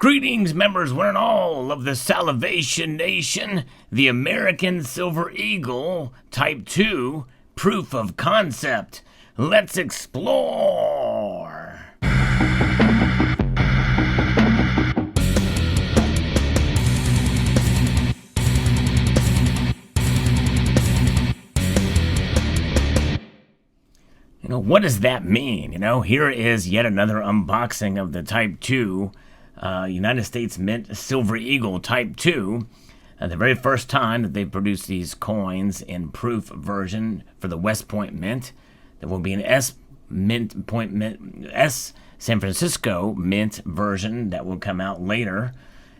Greetings, members, one and all of the Salivation Nation, the American Silver Eagle Type 2 Proof of Concept. Let's explore! What does that mean? Here is yet another unboxing of the Type 2 United States Mint Silver Eagle Type 2. The very first time that they've produced these coins in proof version for the West Point Mint. There will be an S San Francisco Mint version that will come out later.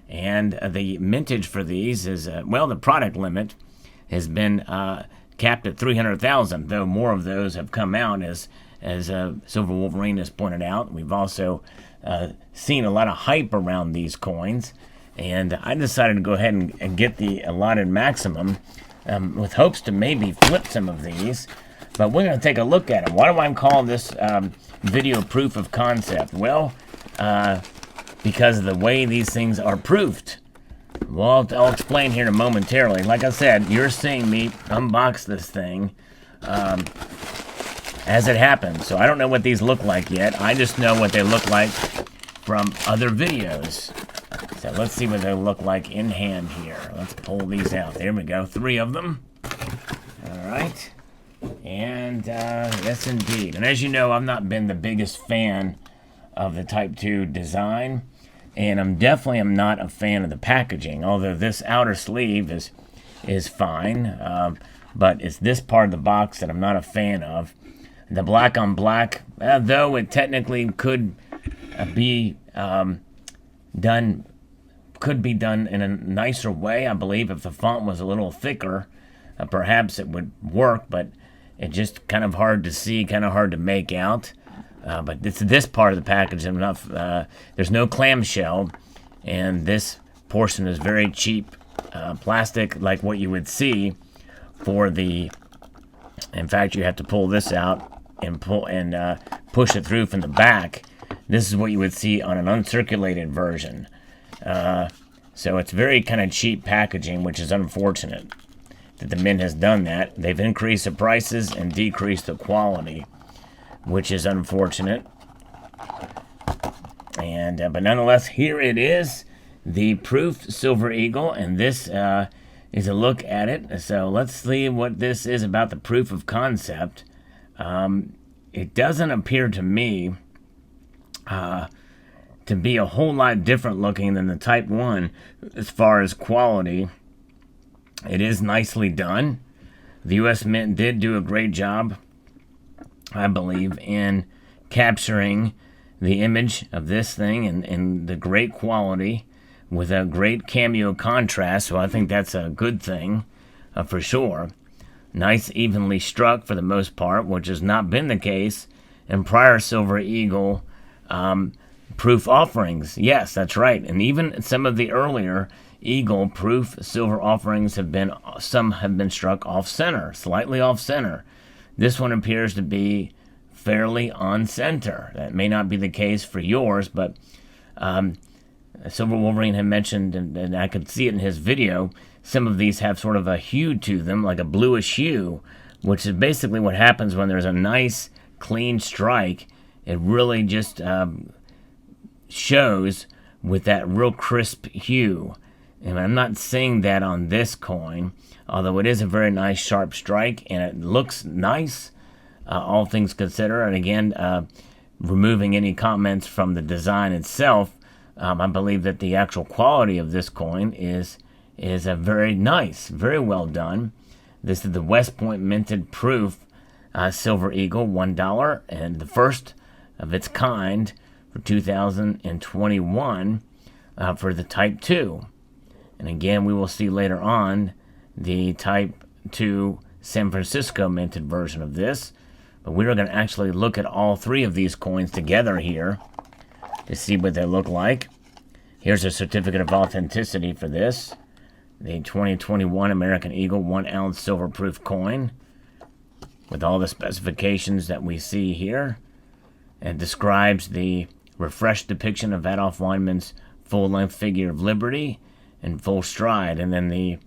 And the mintage for these is, the product limit has been capped at 300,000, though more of those have come out, as Silver Wolverine has pointed out. We've also seen a lot of hype around these coins, and I decided to go ahead and get the allotted maximum with hopes to maybe flip some of these, but we're going to take a look at it. Why do I call this video proof of concept? Well, because of the way these things are proofed. Well, I'll explain here momentarily. Like I said, you're seeing me unbox this thing as it happens. So I don't know what these look like yet. I just know what they look like from other videos. So let's see what they look like in hand here. Let's pull these out. There we go. 3 of them. All right. And yes, indeed. And as you know, I've not been the biggest fan of the Type 2 design. And I'm definitely not a fan of the packaging, although this outer sleeve is fine. But it's this part of the box that I'm not a fan of. The black on black, though it technically could be done in a nicer way, I believe. If the font was a little thicker, perhaps it would work, but it's just kind of hard to see, kind of hard to make out. But it's this part of the package enough. There's no clamshell, and this portion is very cheap plastic, like what you would see for the. In fact, you have to pull this out and push it through from the back. This is what you would see on an uncirculated version. So it's very kind of cheap packaging, which is unfortunate that the Mint has done that. They've increased the prices and decreased the quality, which is unfortunate. And but nonetheless, here it is, the Proof Silver Eagle, and this is a look at it. So let's see what this is about the proof of concept. It doesn't appear to me to be a whole lot different looking than the Type 1 as far as quality. It is nicely done. The U.S. Mint did do a great job, I believe, in capturing the image of this thing and the great quality with a great cameo contrast, so I think that's a good thing for sure. Nice evenly struck for the most part, which has not been the case in prior Silver Eagle proof offerings. Yes, that's right, and even some of the earlier Eagle proof silver offerings some have been struck off center, slightly off center. This one appears to be fairly on center. That may not be the case for yours, but Silver Wolverine had mentioned, and I could see it in his video, some of these have sort of a hue to them, like a bluish hue, which is basically what happens when there's a nice, clean strike. It really just shows with that real crisp hue. And I'm not seeing that on this coin, although it is a very nice sharp strike, and it looks nice, all things considered. And again, removing any comments from the design itself, I believe that the actual quality of this coin is a very nice, very well done. This is the West Point Minted Proof Silver Eagle, $1, and the first of its kind for 2021 for the Type 2. And again, we will see later on the Type 2 San Francisco minted version of this. But we're going to actually look at all 3 of these coins together here to see what they look like. Here's a certificate of authenticity for this. The 2021 American Eagle 1-ounce silver proof coin with all the specifications that we see here. It describes the refreshed depiction of Adolf Weinmann's full-length figure of liberty in full stride. And then the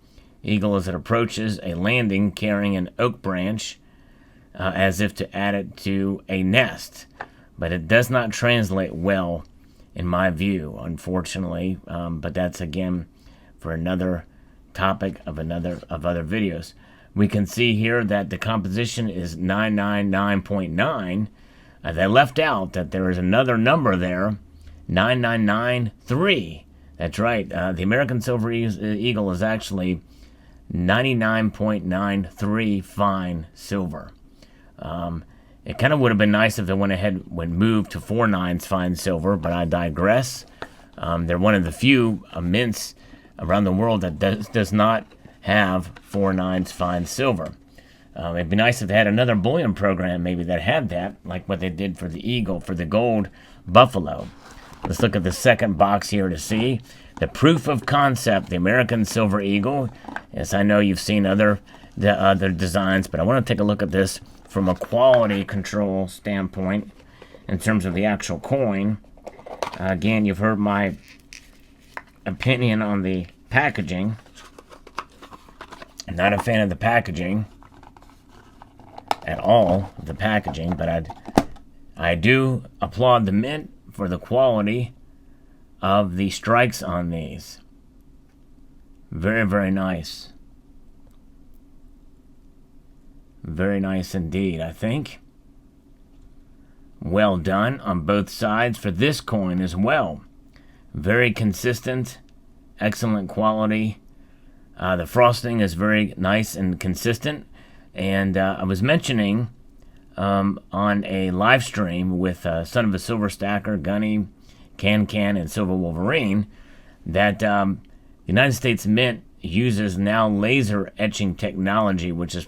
eagle, as it approaches a landing, carrying an oak branch as if to add it to a nest. But it does not translate well in my view, unfortunately. But that's, again, for another topic of other videos. We can see here that the composition is 999.9. They left out that there is another number there, 9993. That's right. The American Silver Eagle is actually 99.93 fine silver. It kind of would have been nice if it went ahead and moved to 4 nines fine silver, but I digress. They're one of the few mints around the world that does not have 4 nines fine silver. It'd be nice if they had another bullion program maybe that had that, like what they did for the Eagle, for the gold buffalo. Let's look at the second box here to see the proof of concept, the American Silver Eagle. Yes, I know you've seen other designs, but I want to take a look at this from a quality control standpoint in terms of the actual coin. Again, you've heard my opinion on the packaging. I'm not a fan of the packaging at all, the packaging, but I do applaud the mint for the quality of the strikes on these. Very, very nice. Very nice indeed, I think. Well done on both sides for this coin as well. Very consistent, excellent quality. The frosting is very nice and consistent. And I was mentioning on a live stream with Son of a Silver Stacker, Gunny, Can, and Silver Wolverine that the United States Mint uses now laser etching technology, which is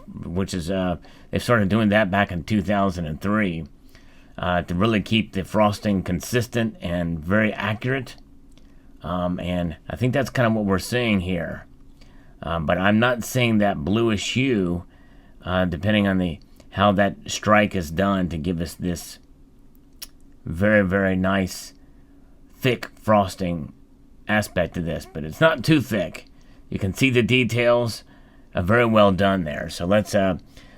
they started doing that back in 2003 to really keep the frosting consistent and very accurate. And I think that's kind of what we're seeing here. But I'm not seeing that bluish hue, depending on how that strike is done to give us this very, very nice thick frosting aspect to this. But it's not too thick. You can see the details very well done there. So let's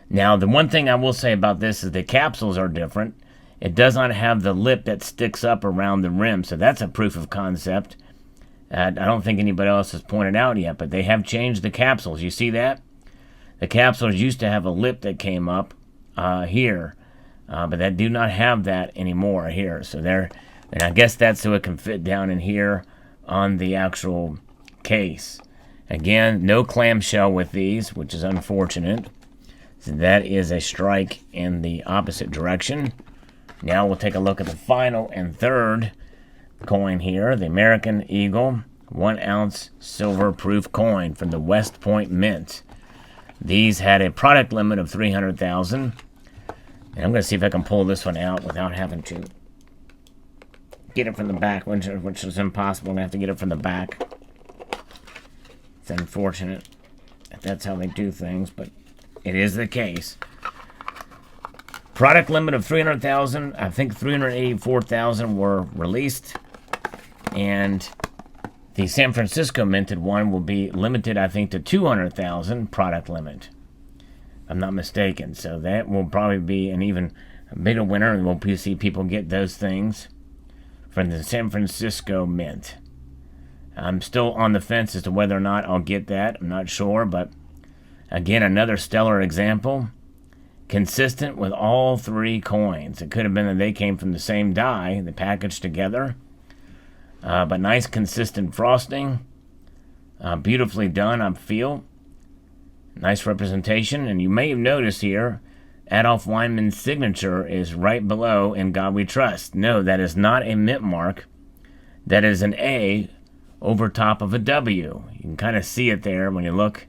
now the one thing I will say about this is the capsules are different. It does not have the lip that sticks up around the rim, so that's a proof of concept. I don't think anybody else has pointed out yet, but they have changed the capsules. You see that? The capsules used to have a lip that came up here, but they do not have that anymore here. So there, and I guess that's so it can fit down in here on the actual case. Again, no clamshell with these, which is unfortunate. So that is a strike in the opposite direction. Now we'll take a look at the final and third coin here, the American Eagle 1 ounce silver proof coin from the West Point Mint. These had a product limit of 300,000. And I'm going to see if I can pull this one out without having to get it from the back, which is impossible. I'm going to have to get it from the back. It's unfortunate if that's how they do things, but it is the case. Product limit of 300,000. I think 384,000 were released. And the San Francisco minted one will be limited, I think, to 200,000 product limit. I'm not mistaken. So that will probably be an even bigger winner, and we'll see people get those things from the San Francisco mint. I'm still on the fence as to whether or not I'll get that. I'm not sure, but again, another stellar example. Consistent with all three coins. It could have been that they came from the same die, they packaged together. But nice consistent frosting. Beautifully done, I feel. Nice representation. And you may have noticed here, Adolf Weinmann's signature is right below "In God We Trust." No, that is not a mint mark. That is an A over top of a W. You can kind of see it there when you look.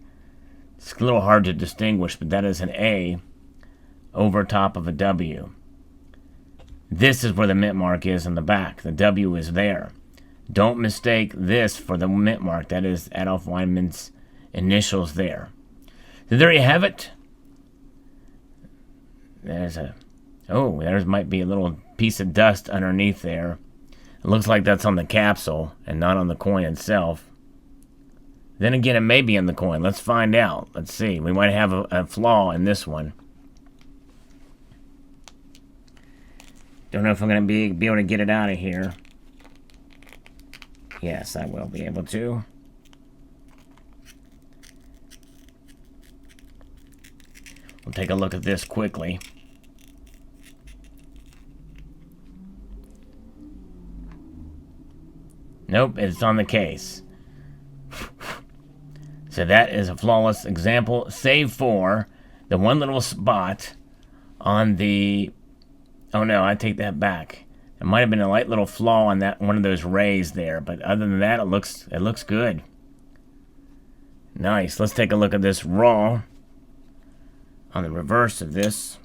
It's a little hard to distinguish, but that is an A over top of a W. This is where the mint mark is in the back. The W is there. Don't mistake this for the mint mark. That is Adolf Weinmann's initials there. So there you have it. There might be a little piece of dust underneath there. It looks like that's on the capsule and not on the coin itself. Then again, it may be in the coin. Let's find out. Let's see. We might have a flaw in this one. Don't know if I'm going to be able to get it out of here. Yes, I will be able to. We'll take a look at this quickly. Nope, it's on the case. So that is a flawless example, save for the one little spot on the... Oh no, I take that back. There might have been a light little flaw on that one of those rays there, but other than that, it looks good. Nice. Let's take a look at this raw on the reverse of this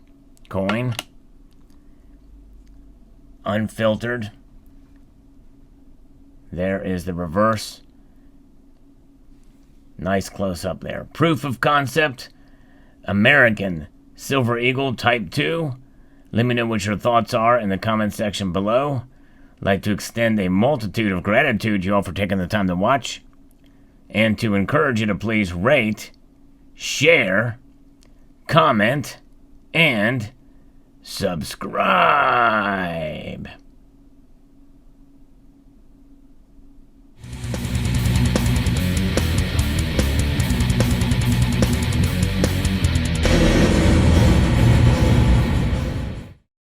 coin. Unfiltered. There is the reverse. Nice close-up there. Proof of concept. American Silver Eagle Type 2. Let me know what your thoughts are in the comment section below. I'd like to extend a multitude of gratitude to you all for taking the time to watch. And to encourage you to please rate, share, comment, and subscribe.